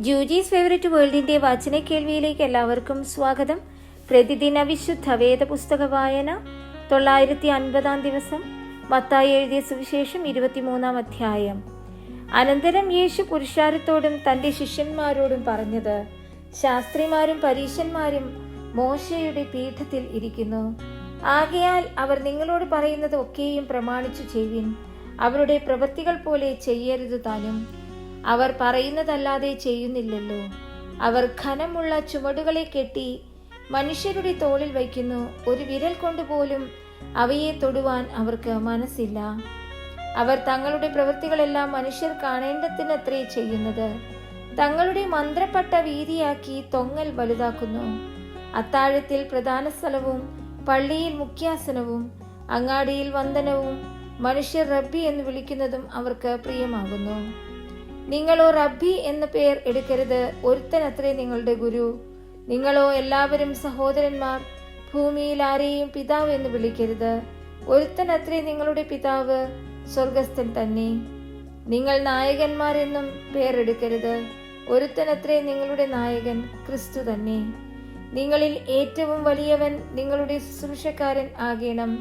ജൂജീസ് favourite വേൾഡിന്റെ വചന കേൾവിയിലേക്ക് എല്ലാവർക്കും സ്വാഗതം. പ്രതിദിന വിശുദ്ധ വേദ പുസ്തക വായന 950 ദിവസം. മത്തായി എഴുതിയ സുവിശേഷം 23 അധ്യായം. അനന്തരം യേശു പുരുഷാരത്തോടും തന്റെ ശിഷ്യന്മാരോടും പറഞ്ഞത്, ശാസ്ത്രിമാരും പരീശന്മാരും മോശയുടെ പീഠത്തിൽ ഇരിക്കുന്നു. ആകയാൽ അവർ നിങ്ങളോട് പറയുന്നത് ഒക്കെയും പ്രമാണിച്ചു ചെയ്യുവിൻ. അവരുടെ പ്രവൃത്തികൾ പോലെ ചെയ്യരുത് താനും. അവർ പറയുന്നതല്ലാതെ ചെയ്യുന്നില്ലല്ലോ. അവർ ഘനമുള്ള ചുമടുകളെ കെട്ടി മനുഷ്യരുടെ തോളിൽ വയ്ക്കുന്നു. ഒരു വിരൽ കൊണ്ടുപോലും അവയെ തൊടുവാൻ അവർക്ക് മനസ്സില്ല. അവർ തങ്ങളുടെ പ്രവൃത്തികളെല്ലാം മനുഷ്യർ കാണേണ്ടതിനത്രേ ചെയ്യുന്നത്. തങ്ങളുടെ മന്ത്രപ്പട്ട വീതിയാക്കി തൊങ്ങൽ വലുതാക്കുന്നു. അത്താഴത്തിൽ പ്രധാന സ്ഥലവും പള്ളിയിൽ മുഖ്യാസനവും അങ്ങാടിയിൽ വന്ദനവും മനുഷ്യർ റബ്ബി എന്ന് വിളിക്കുന്നതും അവർക്ക് പ്രിയമാകുന്നു. നിങ്ങളോ റബ്ബി എന്ന പേർ എടുക്കരുത്, ഒരുത്തനത്രേ നിങ്ങളുടെ ഗുരു. നിങ്ങളോ എല്ലാവരും സഹോദരന്മാർ. ഭൂമിയിൽ ആരെയും പിതാവ് എന്ന് വിളിക്കരുത്, ഒരുത്തനത്രേ നിങ്ങളുടെ പിതാവ്, സ്വർഗസ്ഥൻ തന്നെ. നിങ്ങൾ നായകന്മാർ എന്നും പേരെടുക്കരുത്, ഒരുത്തനത്രേ നിങ്ങളുടെ നായകൻ, ക്രിസ്തു തന്നെ. നിങ്ങളിൽ ഏറ്റവും വലിയവൻ നിങ്ങളുടെ ശുശ്രൂഷക്കാരൻ ആകേണം.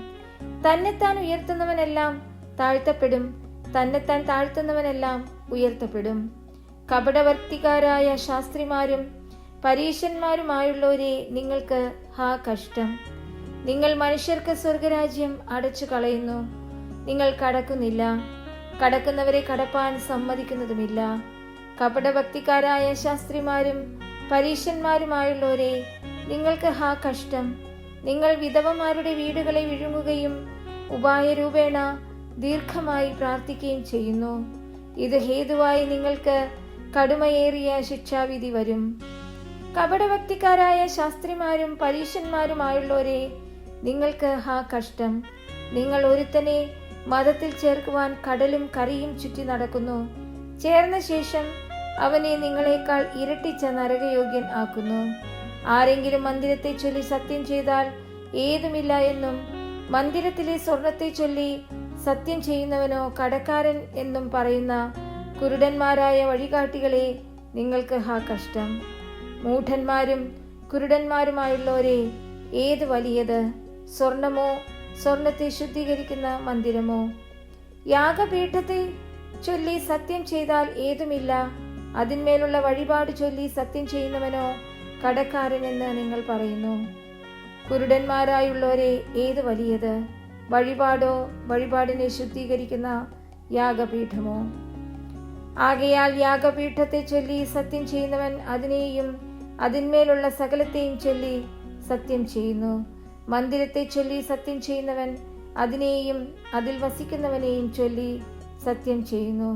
തന്നെത്താൻ ഉയർത്തുന്നവനെല്ലാം താഴ്ത്തപ്പെടും, തന്നെത്താൻ താഴ്ത്തുന്നവനെല്ലാം ഉയർത്തപ്പെടും. കപടവർത്തിക്കാരായ ശാസ്ത്രിമാരും പരീശന്മാരുമായുള്ളവരെ, നിങ്ങൾക്ക് ഹാ കഷ്ടം. നിങ്ങൾ മനുഷ്യർക്ക് സ്വർഗരാജ്യം അടച്ചു കളയുന്നു. നിങ്ങൾ കടക്കുന്നില്ല, കടക്കുന്നവരെ കടപ്പാൻ സമ്മതിക്കുന്നതുമില്ല. കപടഭക്തിക്കാരായ ശാസ്ത്രിമാരും പരീശന്മാരുമായുള്ളവരെ, നിങ്ങൾക്ക് ഹാ കഷ്ടം. നിങ്ങൾ വിധവമാരുടെ വീടുകളെ വിഴുങ്ങുകയും ഉപായരൂപേണ ദീർഘമായി പ്രാർത്ഥിക്കുകയും ചെയ്യുന്നു. ഇത് ഹേതുവായി നിങ്ങൾക്ക് കടുമയേറിയ ശിക്ഷാവിധി വരും. കപടഭക്തിക്കാരായ ശാസ്ത്രിമാരും പരീശന്മാരുമായുള്ളവരെ, നിങ്ങൾക്ക് ഹാ കഷ്ടം. നിങ്ങൾ ഒരുത്തനെ മതത്തിൽ ചേർക്കുവാൻ കടലും കരയും ചുറ്റി നടക്കുന്നു. ചേർന്ന ശേഷം അവനെ നിങ്ങളെക്കാൾ ഇരട്ടിച്ച നരകയോഗ്യൻ ആക്കുന്നു. ആരെങ്കിലും മന്ദിരത്തെ ചൊല്ലി സത്യം ചെയ്താൽ ഏതുമില്ല എന്നും, മന്ദിരത്തിലെ സ്വർണത്തെ ചൊല്ലി സത്യം ചെയ്യുന്നവനോ കടക്കാരൻ എന്നും പറയുന്ന കുരുടന്മാരായ വഴികാട്ടികളെ, നിങ്ങൾക്ക് ഹാ കഷ്ടം. മൂഢന്മാരും കുരുടന്മാരുമായുള്ളവരെ, ഏത് വലിയത്, സ്വർണമോ സ്വർണത്തെ ശുദ്ധീകരിക്കുന്ന മന്ദിരമോ? യാഗപീഠത്തെ ചൊല്ലി സത്യം ചെയ്താൽ ഏതുമില്ല, അതിന്മേലുള്ള വഴിപാട് ചൊല്ലി സത്യം ചെയ്യുന്നവനോ കടക്കാരൻ എന്ന് നിങ്ങൾ പറയുന്നു. കുരുടന്മാരായുള്ളവരെ, ഏത് വലിയത്, വഴിപാടോ വഴിപാടിനെ ശുദ്ധീകരിക്കുന്ന യാഗപീഠമോ? ആകയാൽ യാഗപീഠത്തെ ചൊല്ലി സത്യം ചെയ്യുന്നവൻ അതിനെയും അതിന്മേലുള്ള സകലത്തെയും ചൊല്ലി സത്യം ചെയ്യുന്നു. മന്ദിരത്തെ ചൊല്ലി സത്യം ചെയ്യുന്നവൻ അതിനെയും അതിൽ വസിക്കുന്നവനെയും ചൊല്ലി സത്യം ചെയ്യുന്നു.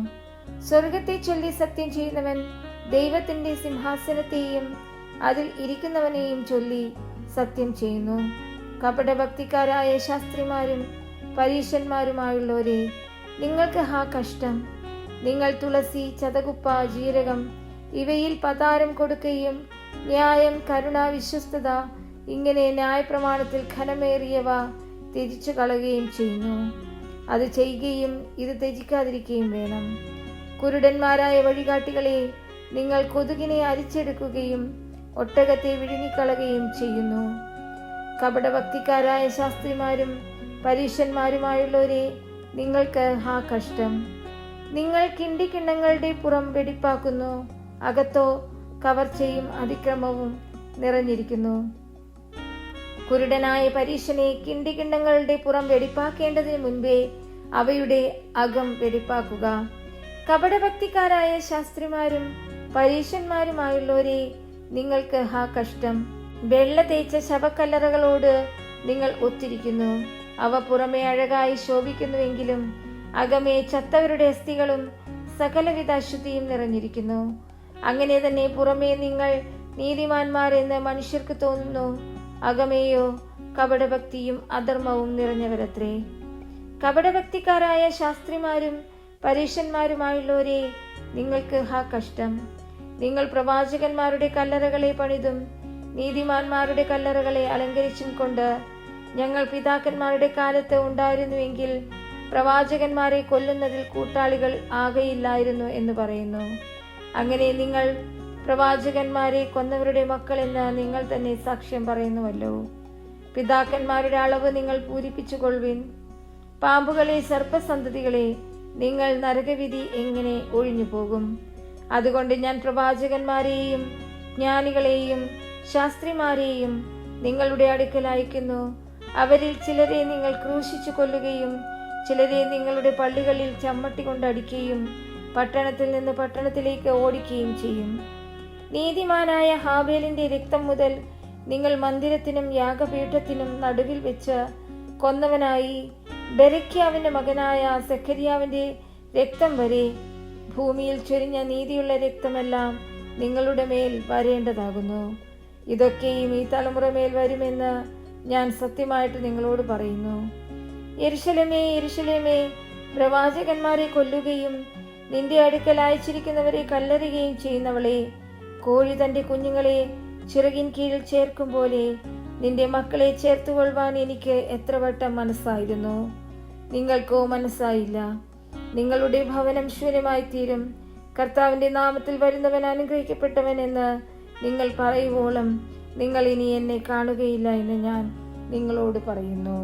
സ്വർഗത്തെ ചൊല്ലി സത്യം ചെയ്യുന്നവൻ ദൈവത്തിന്റെ സിംഹാസനത്തെയും അതിൽ ഇരിക്കുന്നവനെയും ചൊല്ലി സത്യം ചെയ്യുന്നു. കപടഭക്തിക്കാരായ ശാസ്ത്രിമാരും പരീശന്മാരുമായുള്ളവരെ, നിങ്ങൾക്ക് ഹാ കഷ്ടം. നിങ്ങൾ തുളസി, ചതകുപ്പ, ജീരകം ഇവയിൽ പതാരം കൊടുക്കുകയും ന്യായം, കരുണ, വിശ്വസ്തത ഇങ്ങനെ ന്യായപ്രമാണത്തിൽ ഘനമേറിയവ ത്യജിച്ചു കളയുകയും ചെയ്യുന്നു. അത് ചെയ്യുകയും ഇത് ത്യജിക്കാതിരിക്കുകയും വേണം. കുരുടന്മാരായ വഴികാട്ടികളെ, നിങ്ങൾ കൊതുകിനെ അരിച്ചെടുക്കുകയും ഒട്ടകത്തെ വിഴുങ്ങിക്കളയുകയും ചെയ്യുന്നു. കപടഭക്തിക്കാരായ ശാസ്ത്രിമാരും പരീശന്മാരുമായുള്ളവരെ, നിങ്ങൾക്ക് ഹാ കഷ്ടം. നിങ്ങൾ കിണ്ടിക്കിണ്ണങ്ങളുടെ പുറം വെടിപ്പാക്കുന്നു, അകത്തോ കവർച്ചയും അതിക്രമവും നിറഞ്ഞിരിക്കുന്നു. കുരുടനായ പരീശനെ കിണ്ടിക്കിണ്ണങ്ങളുടെ പുറം വെടിപ്പാക്കേണ്ടതിന് മുൻപേ അവയുടെ അകം വെടിപ്പാക്കുക. കപടഭക്തിക്കാരായ ശാസ്ത്രിമാരും പരീശന്മാരുമായുള്ളവരെ, നിങ്ങൾക്ക് ഹാ കഷ്ടം. വെള്ള തേച്ച ശവക്കല്ലറകളോട് നിങ്ങൾ ഒത്തിരിക്കുന്നു. അവ പുറമെ അഴകായി ശോഭിക്കുന്നുവെങ്കിലും അകമേ ചത്തവരുടെ അസ്ഥികളും സകലവിധ അശുദ്ധിയും നിറഞ്ഞിരിക്കുന്നു. അങ്ങനെ തന്നെ പുറമേ നിങ്ങൾ നീതിമാന്മാർ എന്ന് മനുഷ്യർക്ക് തോന്നുന്നു, അകമേയോ കപടഭക്തിയും അധർമ്മവും നിറഞ്ഞവരത്രേ. കപടഭക്തിക്കാരായ ശാസ്ത്രിമാരും പരീശന്മാരുമായുള്ളവരെ, നിങ്ങൾക്ക് ഹാ കഷ്ടം. നിങ്ങൾ പ്രവാചകന്മാരുടെ കല്ലറകളെ പണിതും നീതിമാന്മാരുടെ കല്ലറകളെ അലങ്കരിച്ചും കൊണ്ട്, ഞങ്ങൾ പിതാക്കന്മാരുടെ കാലത്ത് ഉണ്ടായിരുന്നുവെങ്കിൽ പ്രവാചകന്മാരെ കൊല്ലുന്നതിൽ കൂട്ടാളികൾ ആകയില്ലായിരുന്നു എന്ന് പറയുന്നു. അങ്ങനെ നിങ്ങൾ പ്രവാചകന്മാരെ കൊന്നവരുടെ മക്കളെന്ന് നിങ്ങൾ തന്നെ സാക്ഷ്യം പറയുന്നുവല്ലോ. പിതാക്കന്മാരുടെ അളവ് നിങ്ങൾ പൂരിപ്പിച്ചുകൊള്ളുവിൻ. പാമ്പുകളെ, സർപ്പസന്തതികളെ, നിങ്ങൾ നരകവിധി എങ്ങനെ ഒഴിഞ്ഞു പോകും? അതുകൊണ്ട് ഞാൻ പ്രവാചകന്മാരെയും ജ്ഞാനികളെയും ശാസ്ത്രിമാരെയും നിങ്ങളുടെ അടുക്കൽ അയക്കുന്നു. അവരിൽ ചിലരെ നിങ്ങൾ ക്രൂശിച്ചു കൊല്ലുകയും ചിലരെ നിങ്ങളുടെ പള്ളികളിൽ ചമ്മട്ടി കൊണ്ടടിക്കുകയും പട്ടണത്തിൽ നിന്ന് പട്ടണത്തിലേക്ക് ഓടിക്കുകയും ചെയ്യും. നീതിമാനായ ഹാബേലിന്റെ രക്തം മുതൽ നിങ്ങൾ മന്ദിരത്തിനും യാഗപീഠത്തിനും നടുവിൽ വെച്ച് കൊന്നവനായി ബെരക്യാവിന്റെ മകനായ സെഖര്യാവിന്റെ രക്തം വരെ ഭൂമിയിൽ ചൊരിഞ്ഞ നീതിയുള്ള രക്തമെല്ലാം നിങ്ങളുടെ മേൽ വരേണ്ടതാകുന്നു. ഇതൊക്കെയും ഈ തലമുറ മേൽ വരുമെന്ന് ഞാൻ സത്യമായിട്ട് നിങ്ങളോട് പറയുന്നു. യെരൂശലേമേ, യെരൂശലേമേ, പ്രവാചകന്മാരെ കൊല്ലുകയും നിന്റെ അടുക്കൽ അയച്ചിരിക്കുന്നവരെ കല്ലെറിയുകയും ചെയ്യുന്നവളെ, കോഴി തന്റെ കുഞ്ഞുങ്ങളെ ചിറകിൻ കീഴിൽ ചേർക്കും പോലെ നിന്റെ മക്കളെ ചേർത്തുകൊള്ളുവാൻ എനിക്ക് എത്ര വട്ടം മനസ്സായിരുന്നു, നിങ്ങൾക്കോ മനസ്സായില്ല. നിങ്ങളുടെ ഭവനം ശൂന്യമായി തീരും. കർത്താവിന്റെ നാമത്തിൽ വരുന്നവൻ അനുഗ്രഹിക്കപ്പെട്ടവൻ എന്ന് നിങ്ങൾ പറയുവോളം നിങ്ങൾ ഇനി എന്നെ കാണുകയില്ല എന്ന് ഞാൻ നിങ്ങളോട് പറയുന്നു.